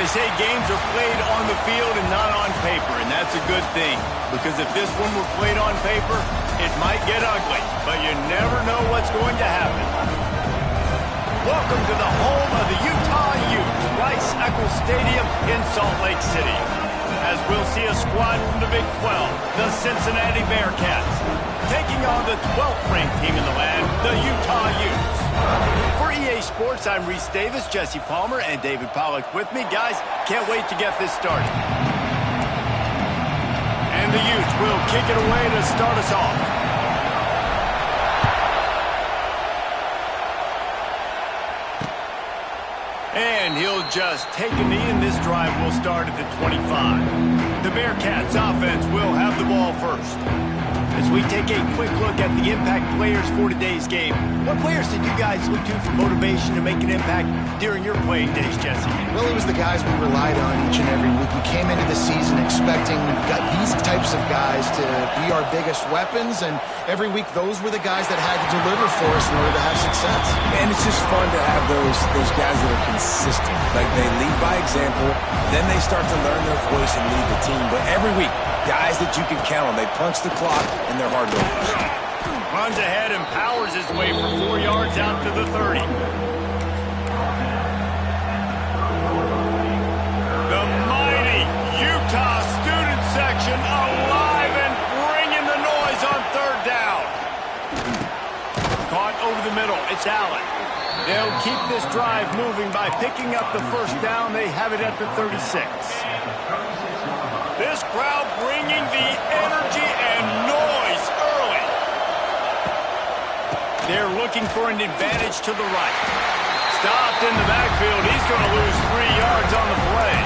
They say games are played on the field and not on paper, and that's a good thing. Because if this one were played on paper, it might get ugly, but you never know what's going to happen. Welcome to the home of the Utah Utes, Rice-Eccles Stadium in Salt Lake City. As we'll see a squad from the Big 12, the Cincinnati Bearcats, taking on the 12th-ranked team in the land, the Utah Utes. For EA Sports, I'm Reese Davis, Jesse Palmer, and David Pollack with me. Guys, can't wait to get this started. And the Utes will kick it away to start us off. And he'll just take a knee, and this drive will start at the 25. The Bearcats offense will have the ball first. As we take a quick look at the impact players for today's game, what players did you guys look to for motivation to make an impact during your playing days, Jesse? Well, it was the guys we relied on each and every week. We came into the season expecting these types of guys to be our biggest weapons, and every week those were the guys that had to deliver for us in order to have success. And it's just fun to have those guys that are consistent. Like, they lead by example, then they start to learn their voice and lead the team. But every week, guys that you can count on. They punch the clock, and they're hard workers. Runs ahead and powers his way for 4 yards out to the 30. The mighty Utah student section alive and bringing the noise on third down. Caught over the middle. It's Allen. They'll keep this drive moving by picking up the first down. They have it at the 36. This crowd bringing the energy and noise early. They're looking for an advantage to the right. Stopped in the backfield. He's going to lose 3 yards on the play.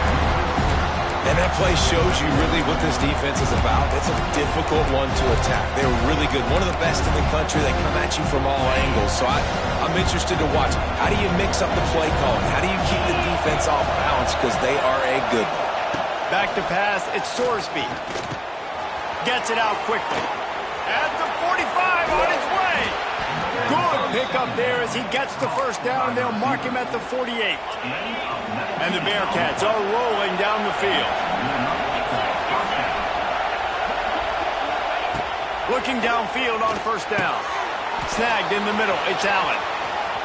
And that play shows you really what this defense is about. It's a difficult one to attack. They're really good. One of the best in the country. They come at you from all angles. So I'm interested to watch. How do you mix up the play calling? How do you keep the defense off balance? Because they are a good one. Back to pass, it's Sorsby. Gets it out quickly. At the 45 on his way. Good pickup there as he gets the first down, and they'll mark him at the 48. And the Bearcats are rolling down the field. Looking downfield on first down. Snagged in the middle, it's Allen.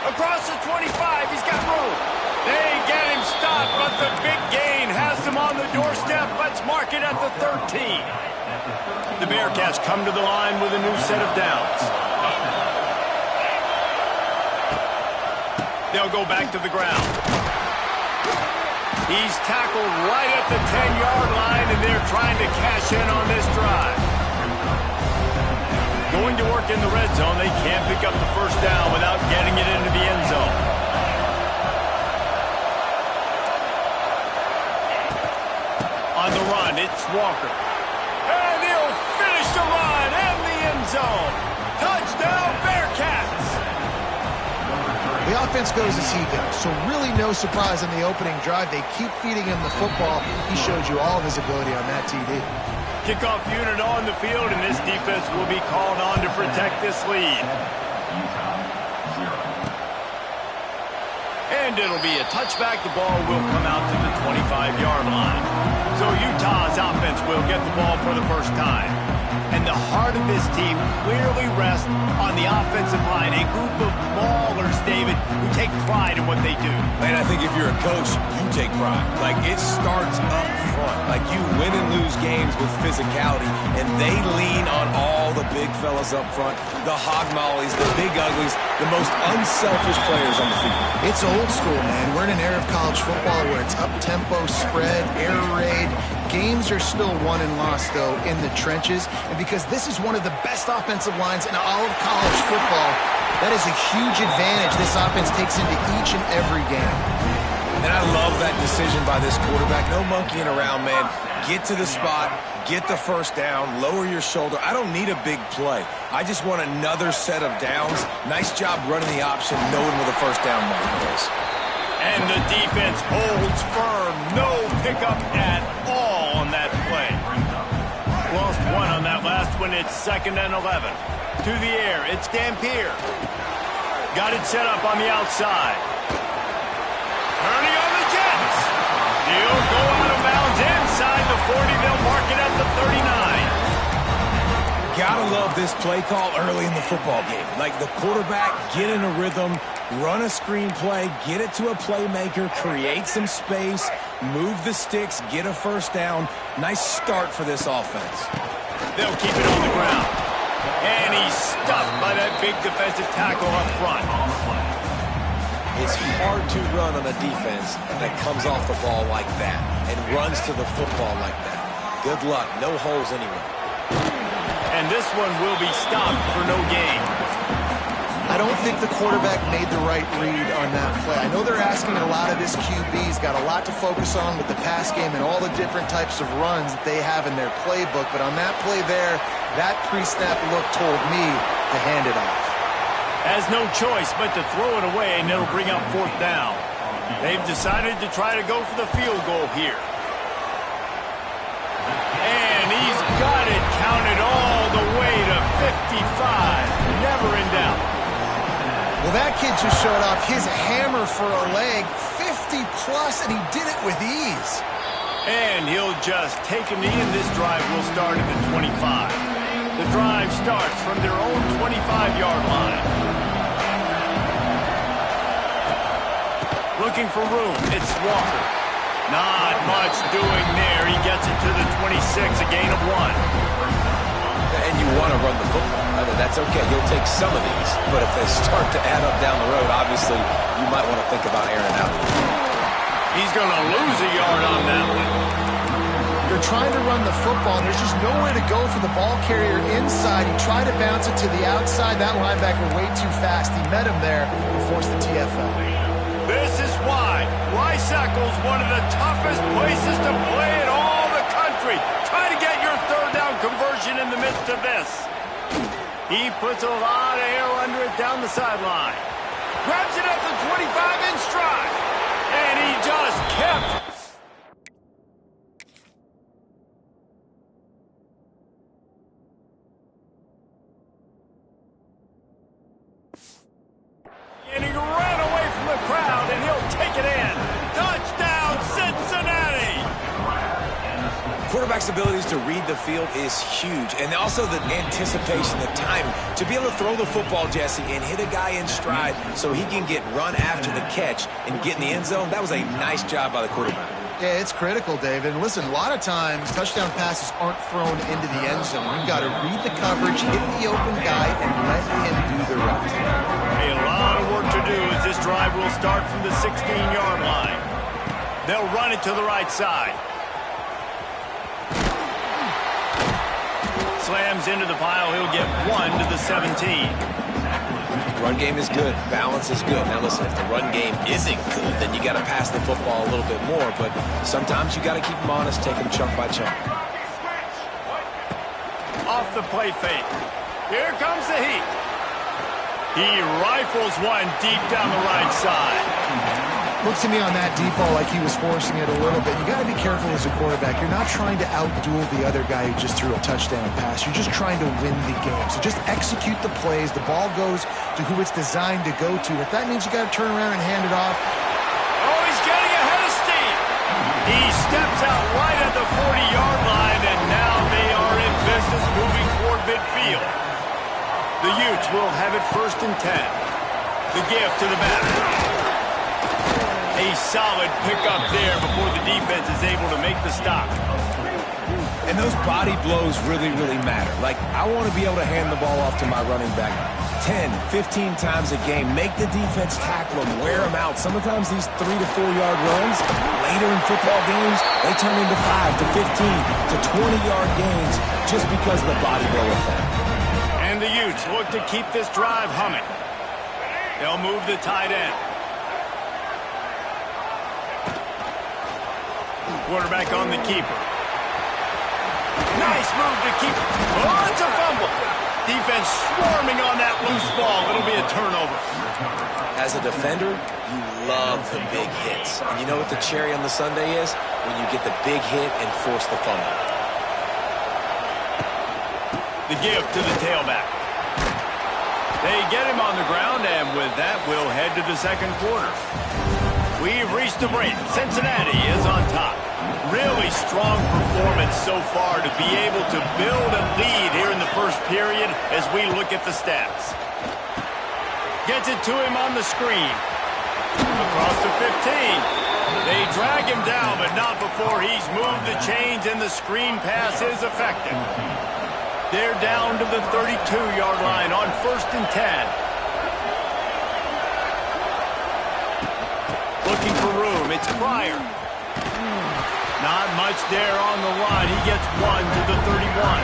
Across the 25, he's got room. They get him stopped, but the big gain has him on the doorstep. Let's mark it at the 13. The Bearcats come to the line with a new set of downs. They'll go back to the ground. He's tackled right at the 10-yard line, and they're trying to cash in on this drive. Going to work in the red zone. They can't pick up the first down without getting it into the end zone. On the run, it's Walker. And he'll finish the run in the end zone. Touchdown, Bearcats! The offense goes as he goes, so really no surprise in the opening drive. They keep feeding him the football. He showed you all of his ability on that TD. Kickoff unit on the field, and this defense will be called on to protect this lead. And it'll be a touchback. The ball will come out to the 25-yard line. So Utah's offense will get the ball for the first time. And the heart of this team clearly rests on the offensive line, a group of ballers, David, who take pride in what they do. Man, I think if you're a coach, you take pride. Like, it starts up front. Like, you win and lose games with physicality, and they lean on all the big fellas up front, the hog mollies, the big uglies, the most unselfish players on the field. It's old school, man. We're in an era of college football where it's up-tempo, spread, air raid. Games are still won and lost, though, in the trenches. And because this is one of the best offensive lines in all of college football, that is a huge advantage this offense takes into each and every game. And I love that decision by this quarterback. No monkeying around, man. Get to the spot, get the first down, lower your shoulder. I don't need a big play. I just want another set of downs. Nice job running the option, knowing where the first down marker is. And the defense holds firm. No pickup at all on that play. Lost one on that last one. It's 2nd and 11. To the air, it's Dampier. Got it set up on the outside. Turning on the Jets. He'll go out of bounds inside the 40. They'll mark it at the 39. Gotta love this play call early in the football game. Like the quarterback, get in a rhythm, run a screen play, get it to a playmaker, create some space, move the sticks, get a first down. Nice start for this offense. They'll keep it on the ground. And he's stuffed by that big defensive tackle up front. It's hard to run on a defense that comes off the ball like that and runs to the football like that. Good luck. No holes anywhere. And this one will be stopped for no gain. I don't think the quarterback made the right read on that play. I know they're asking a lot of his QBs, got a lot to focus on with the pass game and all the different types of runs that they have in their playbook. But on that play there, that pre-snap look told me to hand it off. Has no choice but to throw it away, and it'll bring up fourth down. They've decided to try to go for the field goal here. And he's got it counted all the way to 55. Never in doubt. Well, that kid just showed off his hammer for a leg, 50-plus, and he did it with ease. And he'll just take a knee, and this drive will start at the 25. The drive starts from their own 25-yard line. Looking for room, it's Walker. Not much doing there. He gets it to the 26, a gain of 1. And you want to run the football. That's okay. You'll take some of these. But if they start to add up down the road, obviously, you might want to think about airing it out. He's going to lose a yard on that one. They're trying to run the football, and there's just nowhere to go for the ball carrier inside. He tried to bounce it to the outside. That linebacker way too fast. He met him there and forced the TFL. This is why Lysackle's one of the toughest places to play in all the country. Try to get your third down conversion in the midst of this. He puts a lot of air under it down the sideline. Grabs it at the 25 in stride. And he just kept... And he ran away from the crowd, and he'll take it in. Touchdown, Cincinnati! Quarterback's abilities to read the field is huge. And also the anticipation, the time to be able to throw the football, Jesse, and hit a guy in stride so he can get run after the catch and get in the end zone. That was a nice job by the quarterback. Yeah, it's critical, David. And listen, a lot of times, touchdown passes aren't thrown into the end zone. You've got to read the coverage, hit the open guy, and let him do the rest. A lot of work to do as this drive will start from the 16-yard line. They'll run it to the right side. Slams into the pile. He'll get 1 to the 17. Run game is good. Balance is good. Now listen, if the run game isn't good, then you got to pass the football a little bit more. But sometimes you got to keep them honest, take them chunk by chunk. Off the play fake. Here comes the heat. He rifles one deep down the right side. Looked to me on that deep ball like he was forcing it a little bit. You got to be careful as a quarterback. You're not trying to outduel the other guy who just threw a touchdown pass. You're just trying to win the game. So just execute the plays. The ball goes to who it's designed to go to. If that means you got to turn around and hand it off. Oh, he's getting ahead of steam. He steps out right at the 40-yard line, and now they are in business moving toward midfield. The Utes will have it 1st and 10. The give to the back. A solid pickup there before the defense is able to make the stop. And those body blows really, really matter. Like, I want to be able to hand the ball off to my running back 10, 15 times a game. Make the defense tackle them, wear them out. Sometimes these 3 to 4 yard runs, later in football games, they turn into 5 to 15 to 20-yard gains just because of the body blow effect. And the Utes look to keep this drive humming. They'll move the tight end. Quarterback on the keeper. Nice move to keep. Oh, it's a fumble. Defense swarming on that loose ball. It'll be a turnover. As a defender, you love the big hits. And you know what the cherry on the sundae is? When you get the big hit and force the fumble. The give to the tailback. They get him on the ground, and with that, we'll head to the second quarter. We've reached the break. Cincinnati is on top. Really strong performance so far to be able to build a lead here in the first period as we look at the stats. Gets it to him on the screen. Across the 15. They drag him down, but not before he's moved the chains, and the screen pass is effective. They're down to the 32-yard line on 1st and 10. Looking for room. It's Pryor. Not much there on the line. He gets 1 to the 31.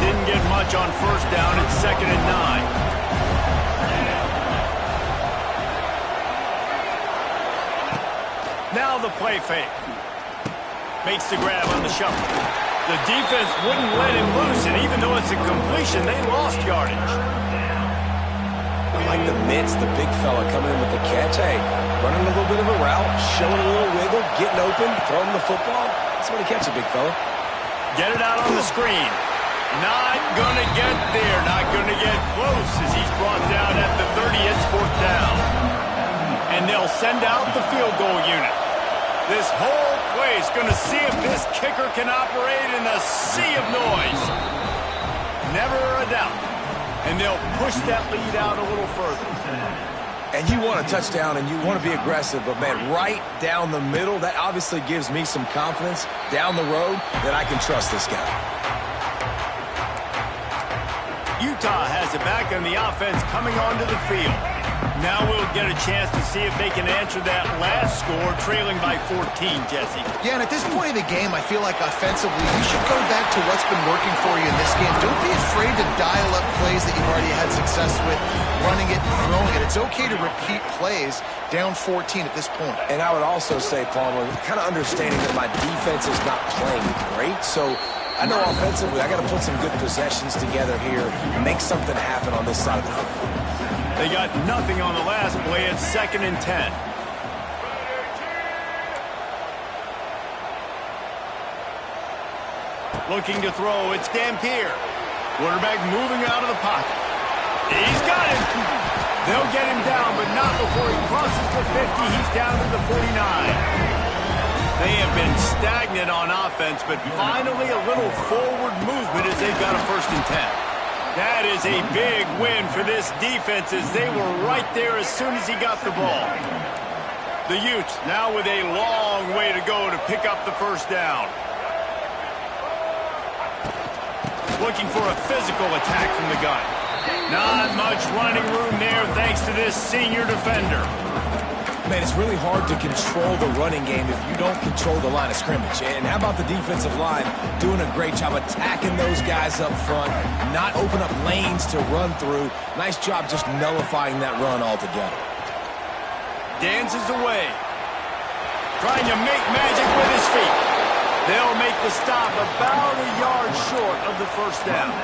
Didn't get much on 1st down. It's 2nd and 9. Now the play fake. Makes the grab on the shuffle. The defense wouldn't let him loose, and even though it's a completion, they lost yardage. I like the mitts, the big fella coming in with the catch. Hey, running a little bit of a route, showing a little wiggle, getting open, throwing the football. That's when he catch it, big fella. Get it out on the screen. Not going to get there. Not going to get close as he's brought down at the 30. It's 4th down. And they'll send out the field goal unit. This whole place going to see if this kicker can operate in a sea of noise. Never a doubt. And they'll push that lead out a little further. And you want a touchdown and you want to be aggressive, but man, right down the middle, that obviously gives me some confidence down the road that I can trust this guy. Utah has it back on the offense coming onto the field. Now we'll get a chance to see if they can answer that last score, trailing by 14, Jesse. Yeah, and at this point of the game, I feel like offensively, you should go back to what's been working for you in this game. Don't be afraid to dial up plays that you've already had success with, running it and throwing it. It's okay to repeat plays down 14 at this point. And I would also say, Palmer, kind of understanding that my defense is not playing great, so I know offensively I got to put some good possessions together here and make something happen on this side of the football. They got nothing on the last play. It's 2nd and 10. Looking to throw. It's Dampier. Quarterback moving out of the pocket. He's got him. They'll get him down, but not before he crosses the 50. He's down to the 49. They have been stagnant on offense, but finally a little forward movement as they've got a 1st and 10. That is a big win for this defense as they were right there as soon as he got the ball. The Utes now with a long way to go to pick up the 1st down. Looking for a physical attack from the gun. Not much running room there thanks to this senior defender. Man, it's really hard to control the running game if you don't control the line of scrimmage. And how about the defensive line doing a great job attacking those guys up front, not open up lanes to run through. Nice job just nullifying that run altogether. Dances away. Trying to make magic with his feet. They'll make the stop about a yard short of the 1st down.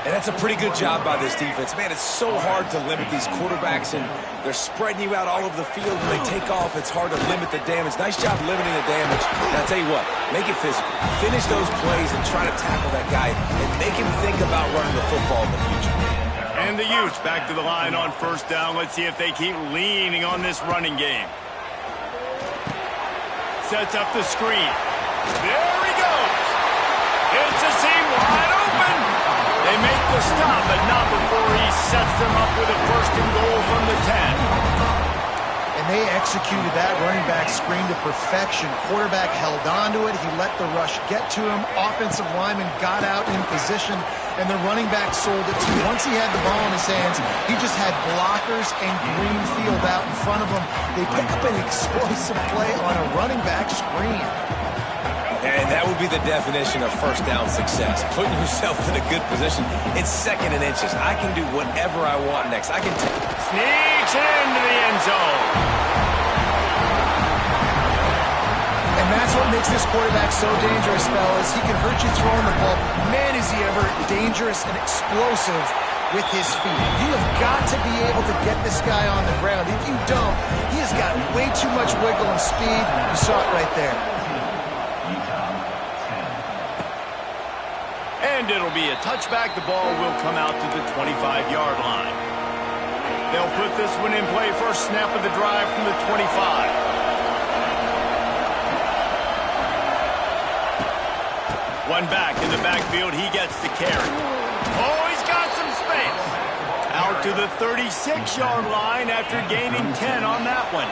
And that's a pretty good job by this defense. Man, it's so hard to limit these quarterbacks, and they're spreading you out all over the field. When they take off, it's hard to limit the damage. Nice job limiting the damage. And I'll tell you what, make it physical. Finish those plays and try to tackle that guy and make him think about running the football in the future. And the Utes back to the line on 1st down. Let's see if they keep leaning on this running game. Sets up the screen. There he goes. It's a seam wide open. They make the stop, but not before he sets them up with a 1st and goal from the 10. And they executed that running back screen to perfection. Quarterback held on to it. He let the rush get to him. Offensive lineman got out in position, and the running back sold it too. Once he had the ball in his hands, he just had blockers and green field out in front of him. They pick up an explosive play on a running back screen. And that would be the definition of 1st down success. Putting yourself in a good position. It's 2nd and inches. I can do whatever I want next. I can sneaks into the end zone. And that's what makes this quarterback so dangerous, fellas. He can hurt you throwing the ball. Man, is he ever dangerous and explosive with his feet. You have got to be able to get this guy on the ground. If you don't, he has got way too much wiggle and speed. You saw it right there. And it'll be a touchback. The ball will come out to the 25-yard line. They'll put this one in play. First snap of the drive from the 25. One back in the backfield. He gets the carry. Oh, he's got some space. Out to the 36-yard line after gaining 10 on that one.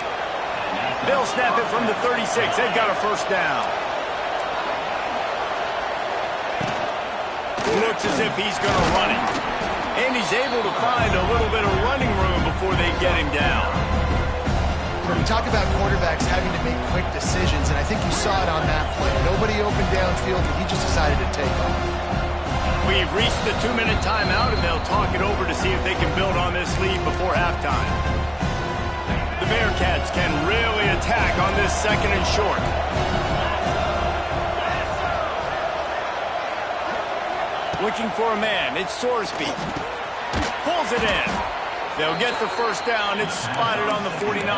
They'll snap it from the 36. They've got a first down. Looks as if he's going to run it. And he's able to find a little bit of running room before they get him down. We talk about quarterbacks having to make quick decisions, and I think you saw it on that play. Nobody opened downfield, and he just decided to take off. We've reached the 2-minute timeout, and they'll talk it over to see if they can build on this lead before halftime. The Bearcats can really attack on this second and short. Looking for a man. It's Sorsby. Pulls it in. They'll get the first down. It's spotted on the 49.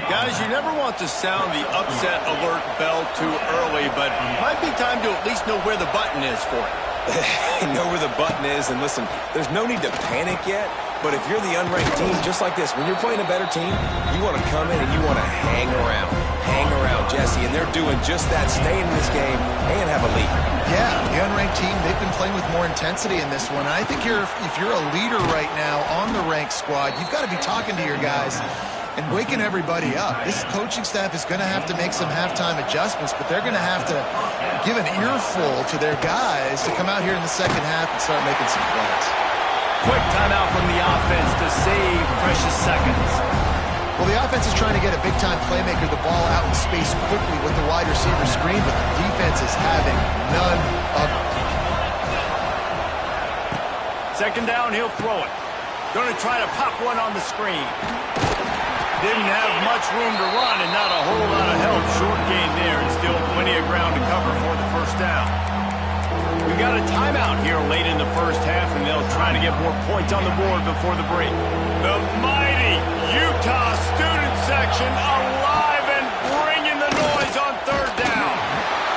Guys, you never want to sound the upset alert bell too early, but it might be time to at least know where the button is for it. Know where the button is, and listen, there's no need to panic yet, but if you're the unranked team, just like this, when you're playing a better team, you want to come in and you want to hang around, Jesse, and they're doing just that, staying in this game and have a lead. Yeah, the unranked team, they've been playing with more intensity in this one. And I think if you're a leader right now on the ranked squad, you've got to be talking to your guys and waking everybody up. This coaching staff is going to have to make some halftime adjustments, but they're going to have to give an earful to their guys to come out here in the second half and start making some plays. Quick timeout from the offense to save precious seconds. Well, the offense is trying to get a big-time playmaker the ball out in space quickly with the wide receiver screen, but the defense is having none of it. Second down, he'll throw it. Going to try to pop one on the screen. Didn't have much room to run and not a whole lot of help. Short gain there and still plenty of ground to cover for the first down. We got a timeout here late in the first half, and they'll try to get more points on the board before the break. The mighty Utah student section alive and bringing the noise on third down.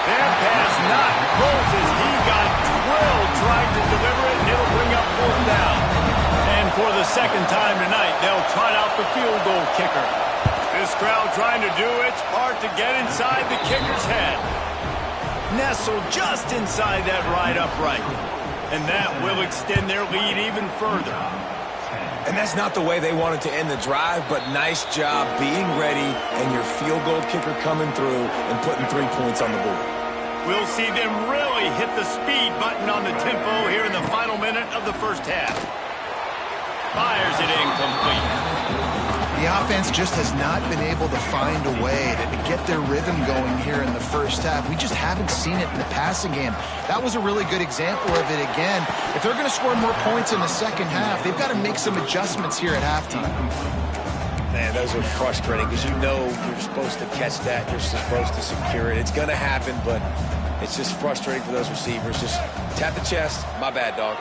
That pass not close as he got drilled trying to deliver it, and it'll bring up fourth down. And for the second time tonight, they'll trot out the field goal kicker. This crowd trying to do its part to get inside the kicker's head. Nestled just inside that right upright. And that will extend their lead even further. And that's not the way they wanted to end the drive, but nice job being ready and your field goal kicker coming through and putting 3 points on the board. We'll see them really hit the speed button on the tempo here in the final minute of the first half. Fires it incomplete. The offense just has not been able to find a way to get their rhythm going here in the first half. We just haven't seen it in the passing game. That was a really good example of it again. If they're going to score more points in the second half, they've got to make some adjustments here at halftime. Man, those are frustrating because you know you're supposed to catch that. You're supposed to secure it. It's going to happen, but it's just frustrating for those receivers. Just tap the chest. My bad, dog.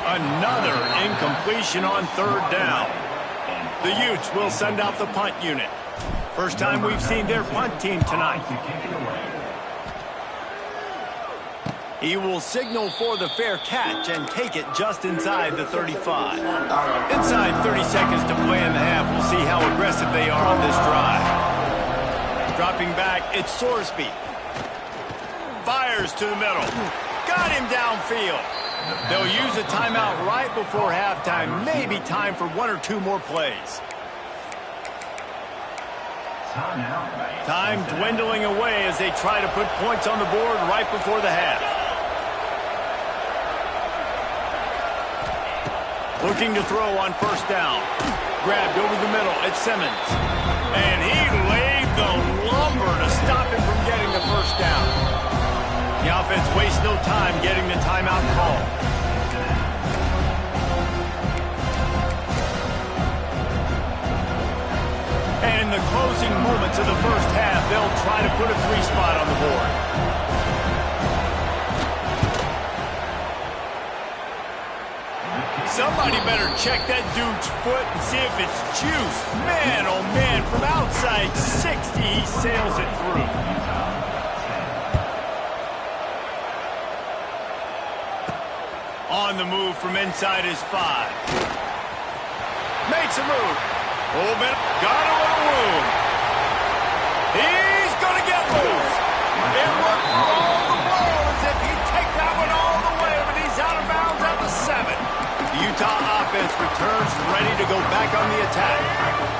Another incompletion on third down. The Utes will send out the punt unit. First time we've seen their punt team tonight. He will signal for the fair catch and take it just inside the 35. Inside 30 seconds to play in the half. We'll see how aggressive they are on this drive. Dropping back, it's Sorsby. Fires to the middle. Got him downfield. They'll use a timeout right before halftime. Maybe time for one or two more plays. Time dwindling away as they try to put points on the board right before the half. Looking to throw on first down. Grabbed over the middle. It's Simmons. And he laid the lumber to stop him from getting the first down. The offense wastes no time getting the timeout call. And in the closing moments of the first half, they'll try to put a 3-spot on the board. Somebody better check that dude's foot and see if it's juice. Man, oh man, from outside 60, he sails it through. On the move from inside his 5. Makes a move. Oh, man, got a little room. He's going to get loose. It looked for all the world as if he'd take that one all the way, but he's out of bounds at the 7. The Utah offense returns ready to go back on the attack.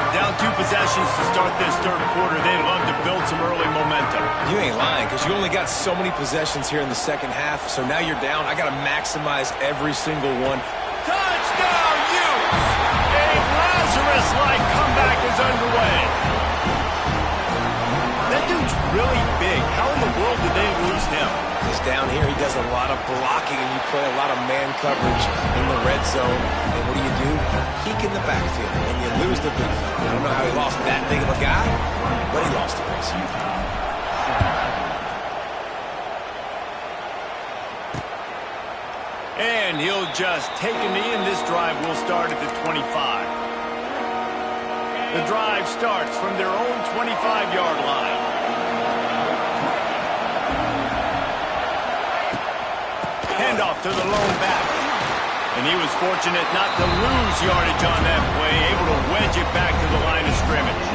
Down 2 possessions to start this third quarter. They'd love to build some early momentum. You ain't lying, because you only got so many possessions here in the second half, so now you're down. I got to maximize every single one. Touchdown, Utes! A Lazarus-like comeback is underway. That dude's really big. How in the world did they lose him? Because down here he does a lot of blocking, and you play a lot of man coverage in the red zone. And what do? Peek in the backfield, and you lose the big fella. I don't know how he lost that big of a guy, but he lost the race. And he'll just take a knee, and this drive will start at the 25. The drive starts from their own 25-yard line. Handoff to the lone back. And he was fortunate not to lose yardage on that play, able to wedge it back to the line of scrimmage.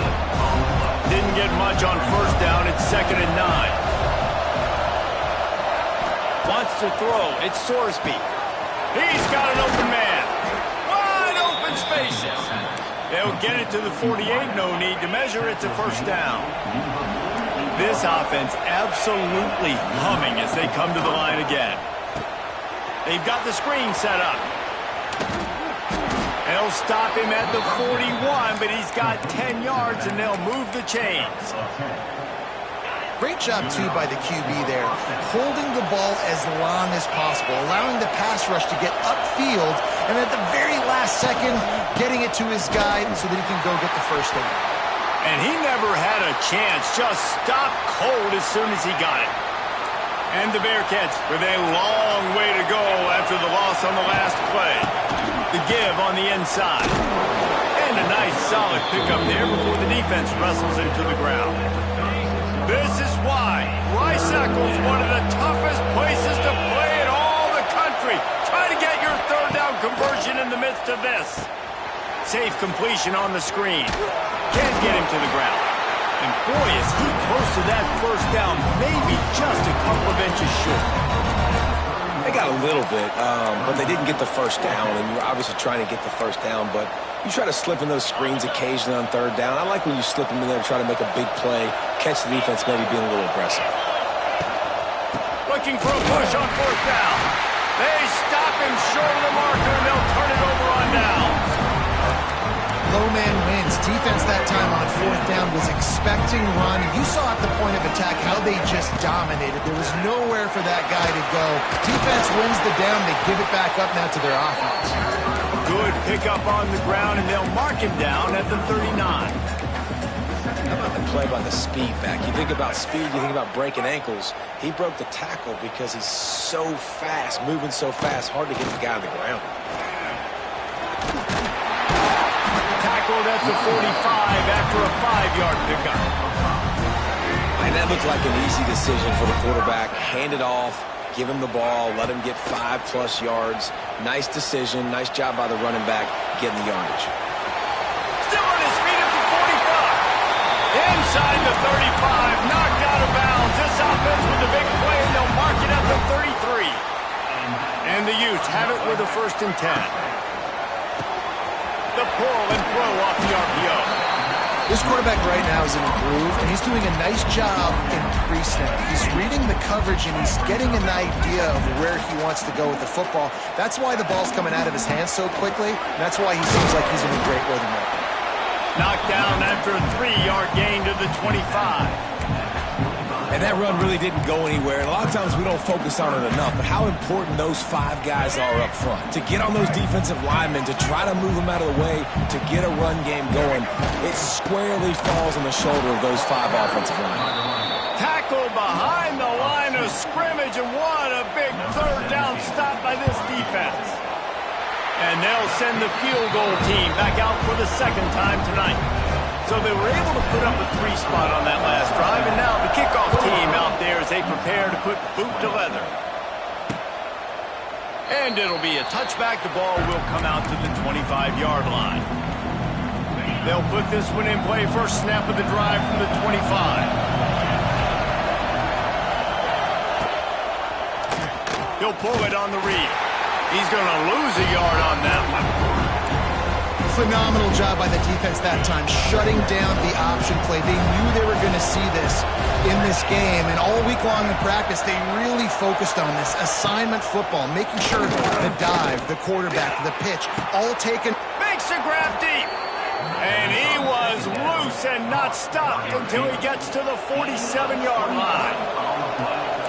Didn't get much on first down. It's 2nd and 9. Wants to throw. It's Sorsby. He's got an open man. Wide open spaces. They'll get it to the 48. No need to measure. It's a first down. This offense absolutely humming as they come to the line again. They've got the screen set up. They'll stop him at the 41, but he's got 10 yards, and they'll move the chains. Great job, too, by the QB there, holding the ball as long as possible, allowing the pass rush to get upfield, and at the very last second, getting it to his guy so that he can go get the first down. And he never had a chance, just stopped cold as soon as he got it. And the Bearcats with a long way to go after the loss on the last play. The give on the inside. And a nice solid pickup there before the defense wrestles into the ground. This is why Rice Eccles, one of the toughest places to play in all the country. Try to get your third down conversion in the midst of this. Safe completion on the screen. Can't get him to the ground. And boy, is he close to that first down, maybe just a couple of inches short. They got a little bit, but they didn't get the first down, and you're obviously trying to get the first down, but you try to slip in those screens occasionally on third down. I like when you slip them in there to try to make a big play, catch the defense maybe being a little aggressive. Looking for a push on fourth down. They stop him short of the marker, and they'll turn it over on downs. Low man wins. Defense that time on fourth down was expecting run. You saw at the point of attack how they just dominated. There was nowhere for that guy to go. Defense wins the down. They give it back up now to their offense. Good pickup on the ground, and they'll mark him down at the 39. How about the play by the speed back? You think about speed, you think about breaking ankles. He broke the tackle because he's so fast, moving so fast, hard to get the guy on the ground. Tackled at the 45 after a 5-yard pickup. And that looked like an easy decision for the quarterback. Hand it off, give him the ball, let him get 5+ yards. Nice decision, nice job by the running back getting the yardage. Still on his feet at the 45. Inside the 35, knocked out of bounds. This offense with the big play, and they'll mark it at the 33. And the Utes have it with a 1st and 10. The pull and throw off the RPO. This quarterback right now is in a groove, and he's doing a nice job in pre-snap. He's reading the coverage, and he's getting an idea of where he wants to go with the football. That's why the ball's coming out of his hands so quickly. And that's why he seems like he's in a great rhythm right now. Knocked down after a 3-yard gain to the 25. And that run really didn't go anywhere. And a lot of times we don't focus on it enough, but how important those 5 guys are up front. To get on those defensive linemen, to try to move them out of the way, to get a run game going, it squarely falls on the shoulder of those 5 offensive linemen. Tackle behind the line of scrimmage, and what a big third down stop by this defense. And they'll send the field goal team back out for the 2nd time tonight. So they were able to put up a 3 spot on that last drive, and now the kickoff team out there as they prepare to put boot to leather. And it'll be a touchback. The ball will come out to the 25-yard line. They'll put this one in play. First snap of the drive from the 25. He'll pull it on the read. He's going to lose a yard on that one. Phenomenal job by the defense that time, shutting down the option play. They knew they were going to see this in this game, and all week long in practice, they really focused on this assignment football, making sure the dive, the quarterback, the pitch, all taken. Makes a grab deep. And he was loose and not stopped until he gets to the 47-yard line.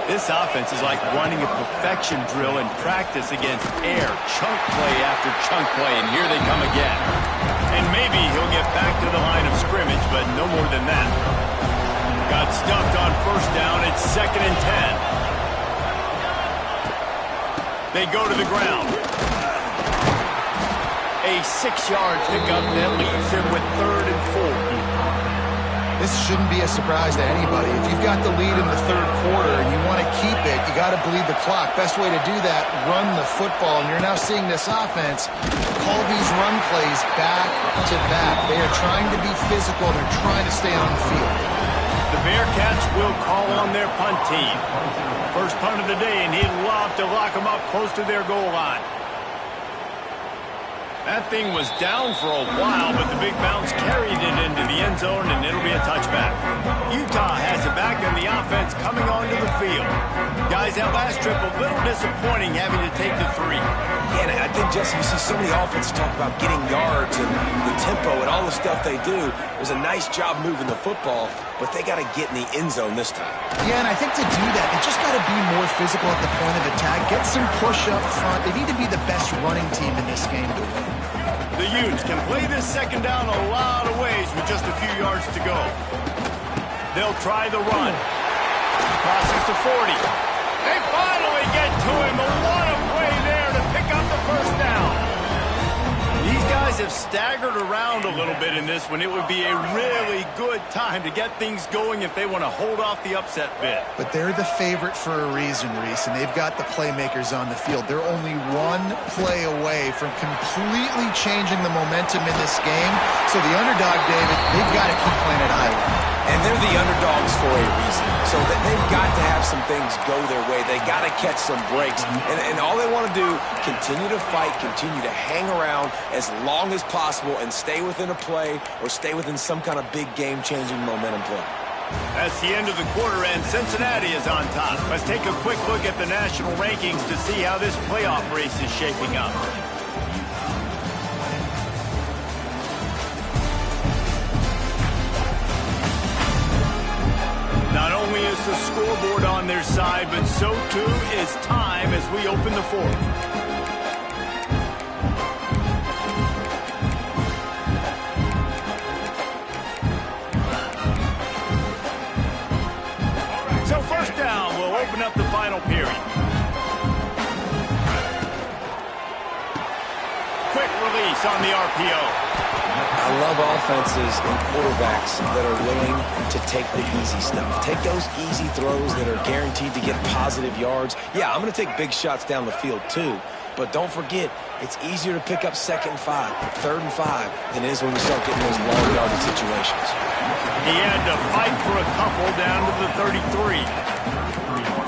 This offense is like running a perfection drill in practice against air, chunk play after chunk play, and here they come again. And maybe he'll get back to the line of scrimmage, but no more than that. Got stuffed on first down. It's 2nd and 10. They go to the ground. A 6-yard pickup that leaves him with 3rd and 4. This shouldn't be a surprise to anybody. If you've got the lead in the third quarter and you want to keep it, you got to bleed the clock. Best way to do that, run the football. And you're now seeing this offense call these run plays back to back. They are trying to be physical. They're trying to stay on the field. The Bearcats will call on their punt team. First punt of the day, and he'd love to lock them up close to their goal line. That thing was down for a while, but the big bounce carried it into the end zone, and it'll be a touchback. Utah has it back, and the offense coming onto the field. Guys, that last trip a little disappointing having to take the 3. Yeah, and I think, Jesse, you see so many offenses talk about getting yards and the tempo and all the stuff they do. It was a nice job moving the football, but they got to get in the end zone this time. Yeah, and I think to do that, they just got to be more physical at the point of attack, get some push up front. They need to be the best running team in this game to win. The Utes can play this second down a lot of ways with just a few yards to go. They'll try the run. Crosses to 40. They finally get to him. What a play there to pick up the first down. These guys have staggered around a little bit in this one. It would be a really good time to get things going if they want to hold off the upset bid. But they're the favorite for a reason, Reese, and they've got the playmakers on the field. They're only one play away from completely changing the momentum in this game. So the underdog, David, they've got to keep playing at a high level. And they're the underdogs for a reason. So they've got to have some things go their way. They got to catch some breaks. And all they want to do, continue to fight, continue to hang around as long as possible and stay within a play or stay within some kind of big game-changing momentum play. That's the end of the quarter, and Cincinnati is on top. Let's take a quick look at the national rankings to see how this playoff race is shaping up. Not only is the scoreboard on their side, but so too is time as we open the fourth. So first down, we'll open up the final period. Quick release on the RPO. I love offenses and quarterbacks that are willing to take the easy stuff. Take those easy throws that are guaranteed to get positive yards. Yeah, I'm going to take big shots down the field too, but don't forget, it's easier to pick up 2nd and 5, 3rd and 5 than it is when we start getting those long yardage situations. He had to fight for a couple down to the 33.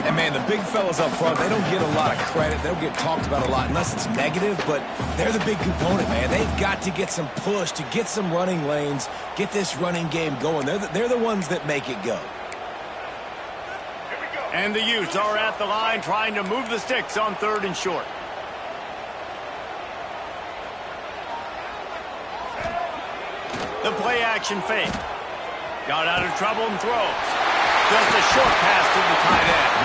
And, man, the big fellas up front, they don't get a lot of credit. They don't get talked about a lot unless it's negative, but they're the big component, man. They've got to get some push, to get some running lanes, get this running game going. They're the ones that make it go. And the Utes are at the line trying to move the sticks on 3rd and short. The play action fake. Got out of trouble and throws. Just a short pass to the tight end.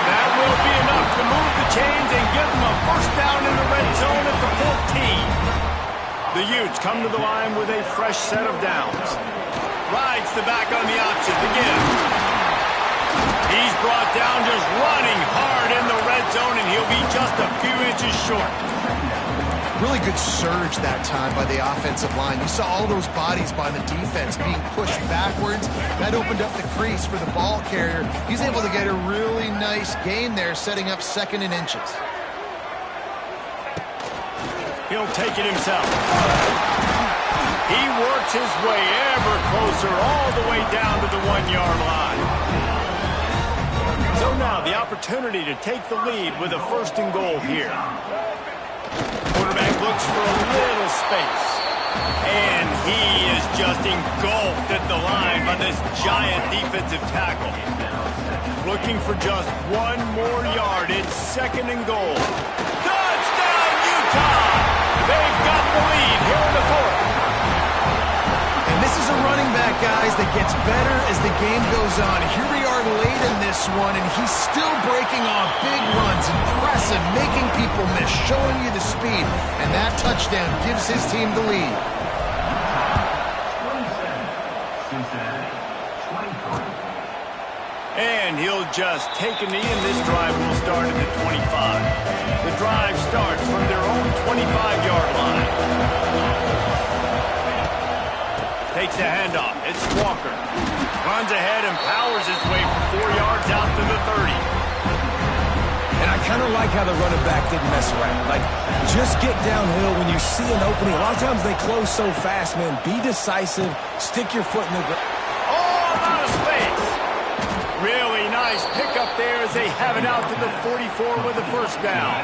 That will be enough to move the chains and give them a first down in the red zone at the 14. The Utes come to the line with a fresh set of downs. Rides the back on the option again. He's brought down just running hard in the red zone, and he'll be just a few inches short. Really good surge that time by the offensive line. You saw all those bodies by the defense being pushed backwards. That opened up the crease for the ball carrier. He's able to get a really nice gain there, setting up 2nd and inches. He'll take it himself. He works his way ever closer all the way down to the 1-yard line. So now the opportunity to take the lead with a 1st and goal here. Quarterback looks for a little space. And he is just engulfed at the line by this giant defensive tackle. Looking for just 1 more yard. It's 2nd and goal. Touchdown, Utah! They've got the lead here in the 4th. And this is a running back, guys, that gets better as the game goes on. Here we are late in this one, and he's still breaking off big runs, impressive, making people miss, showing you the speed. And that touchdown gives his team the lead. And he'll just take a knee, and this drive will start at the 25. The drive starts from their own 25-yard line. Takes the handoff. It's Walker. Runs ahead and powers his way for 4 yards out to the 30. And I kind of like how the running back didn't mess around. Like, just get downhill when you see an opening. A lot of times they close so fast, man. Be decisive. Stick your foot in the ground. Oh, out of space. Really nice pickup there as they have it out to the 44 with a 1st down.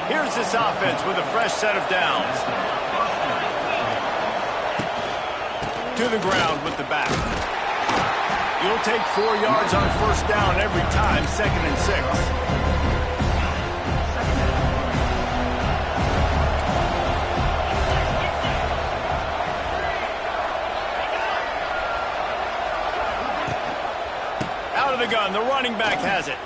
Here's this offense with a fresh set of downs. To the ground with the back. You'll take 4 yards on 1st down every time, 2nd and 6. Out of the gun, the running back has it.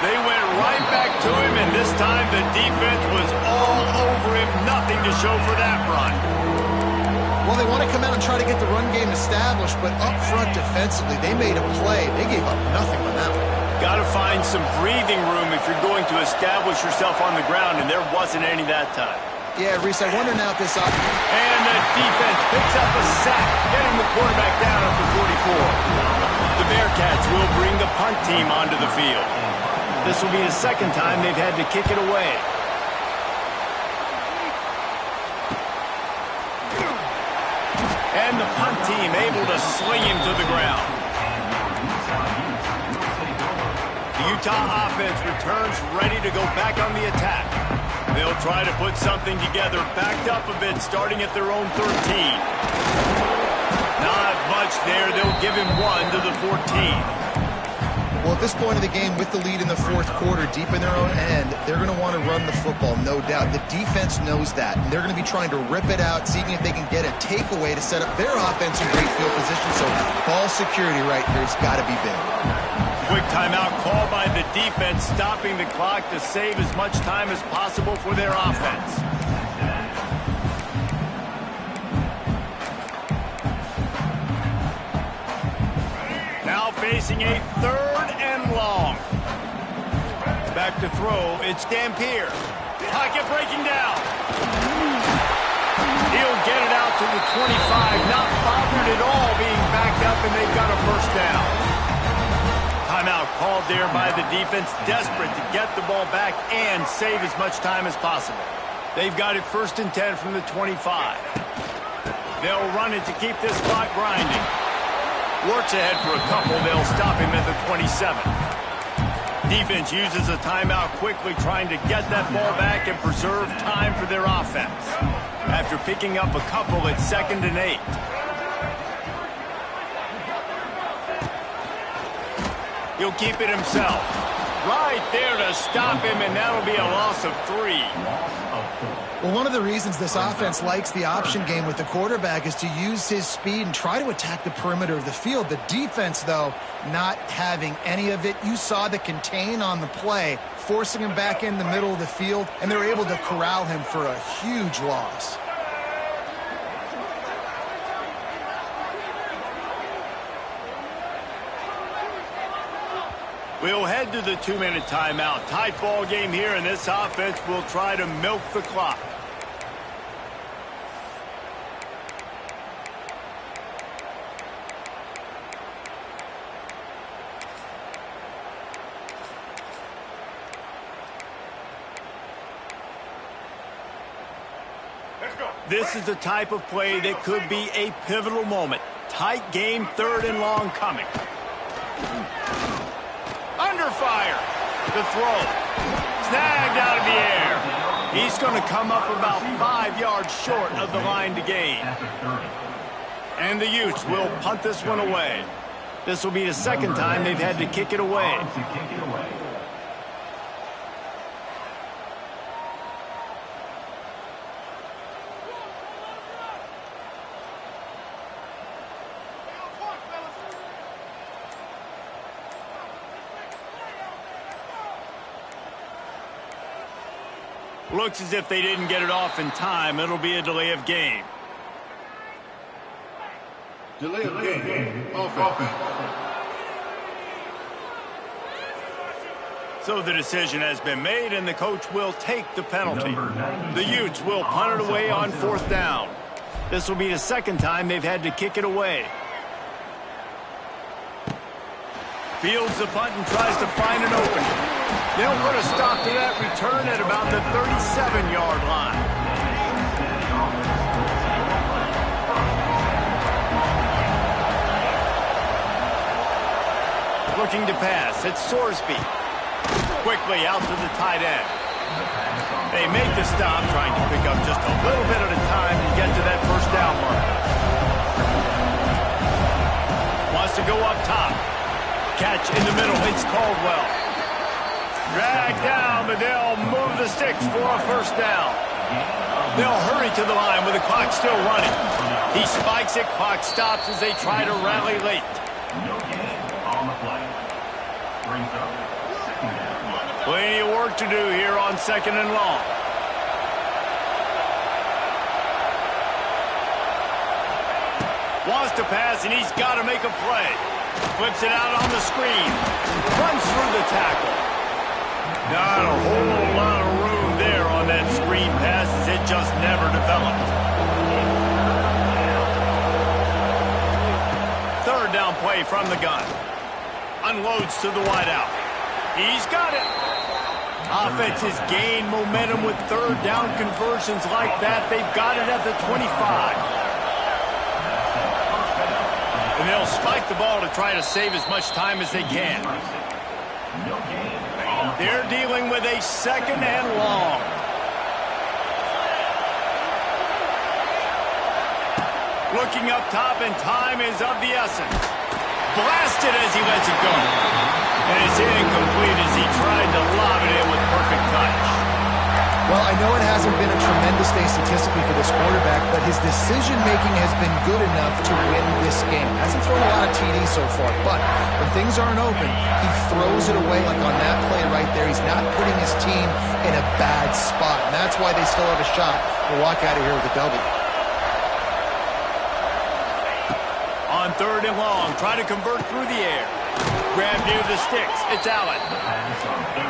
They went right back to him, and this time the defense was all over him. Nothing to show for that run. Well, they want to come out and try to get the run game established, but up front defensively, they made a play. They gave up nothing on that one. Got to find some breathing room if you're going to establish yourself on the ground, and there wasn't any that time. Yeah, Reese, I wonder now if this up. And the defense picks up a sack, getting the quarterback down at the 44. The Bearcats will bring the punt team onto the field. This will be the 2nd time they've had to kick it away. And the punt team able to sling him to the ground. The Utah offense returns ready to go back on the attack. They'll try to put something together, backed up a bit, starting at their own 13. Not much there. They'll give him 1 to the 14. Well, at this point of the game, with the lead in the 4th quarter, deep in their own end, they're going to want to run the football, no doubt. The defense knows that, and they're going to be trying to rip it out, seeing if they can get a takeaway to set up their offense in great field position. So ball security right here has got to be big. Quick timeout call by the defense, stopping the clock to save as much time as possible for their offense. Now facing a 3rd and long. Back to throw, it's Dampier. Pocket breaking down. He'll get it out to the 25, not bothered at all being backed up, and they've got a 1st down. Timeout called there by the defense, desperate to get the ball back and save as much time as possible. They've got it 1st and 10 from the 25. They'll run it to keep this clock grinding. Works ahead for a couple. They'll stop him at the 27. Defense uses a timeout quickly, trying to get that ball back and preserve time for their offense. After picking up a couple, it's 2nd and 8. He'll keep it himself. Right there to stop him, and that'll be a loss of 3. Well, one of the reasons this offense likes the option game with the quarterback is to use his speed and try to attack the perimeter of the field. The defense, though, not having any of it. You saw the contain on the play, forcing him back in the middle of the field, and they were able to corral him for a huge loss. We'll head to the 2-minute timeout. Tight ball game here, and this offense will try to milk the clock. This is the type of play that could be a pivotal moment. Tight game, 3rd and long coming. Under fire. The throw. Snagged out of the air. He's going to come up about 5 yards short of the line to gain. And the Utes will punt this one away. This will be the 2nd time they've had to kick it away. Looks as if they didn't get it off in time. It'll be a delay of game. Delay of game. Offense. So the decision has been made, and the coach will take the penalty. The Utes will punt it away on 4th down. This will be the 2nd time they've had to kick it away. Fields the punt and tries to find an opening. They'll put a stop to that return at about the 37-yard line. Looking to pass. It's Sorsby. Quickly out to the tight end. They make the stop, trying to pick up just a little bit at a time to get to that 1st down mark. Wants to go up top. Catch in the middle. It's Caldwell. Drag down, but they'll move the sticks for a 1st down. They'll hurry to the line with the clock still running. He spikes it. Clock stops as they try to rally late. Plenty of work to do here on 2nd and long. Wants to pass, and he's got to make a play. Flips it out on the screen. Runs through the tackle. Not a whole lot of room there on that screen pass, as it just never developed. 3rd down play from the gun. Unloads to the wideout. He's got it. Offense has gained momentum with 3rd down conversions like that. They've got it at the 25. And they'll spike the ball to try to save as much time as they can. They're dealing with a 2nd and long. Looking up top, and time is of the essence. Blasted as he lets it go. And it's incomplete as he tried to lob it in with perfect touch. Well, I know it hasn't been a tremendous day statistically for this quarterback, but his decision-making has been good enough to win this game. Hasn't thrown a lot of TDs so far, but when things aren't open, he throws it away like on that play right there. He's not putting his team in a bad spot, and that's why they still have a shot to walk out of here with a W. On 3rd and long, try to convert through the air. Grab near the sticks. It's Allen.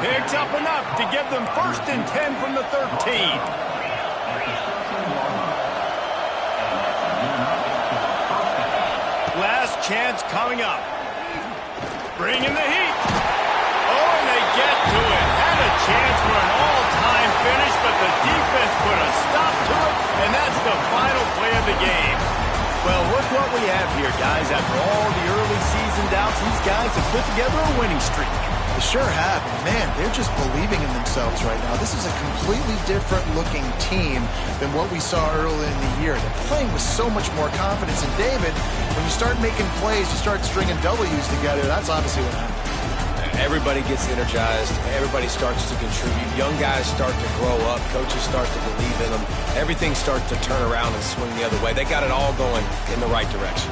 Picks up enough to give them 1st and 10 from the 13. Last chance coming up. Bringing the heat. Oh, and they get to it. Had a chance for an all-time finish, but the defense put a stop to it, and that's the final play of the game. Well, look what we have here, guys. After all the early season doubts, these guys have put together a winning streak. They sure have. Man, they're just believing in themselves right now. This is a completely different-looking team than what we saw early in the year. They're playing with so much more confidence. And, David, when you start making plays, you start stringing W's together, that's obviously what happened. Everybody gets energized. Everybody starts to contribute. Young guys start to grow up. Coaches start to believe in them. Everything starts to turn around and swing the other way. They got it all going in the right direction.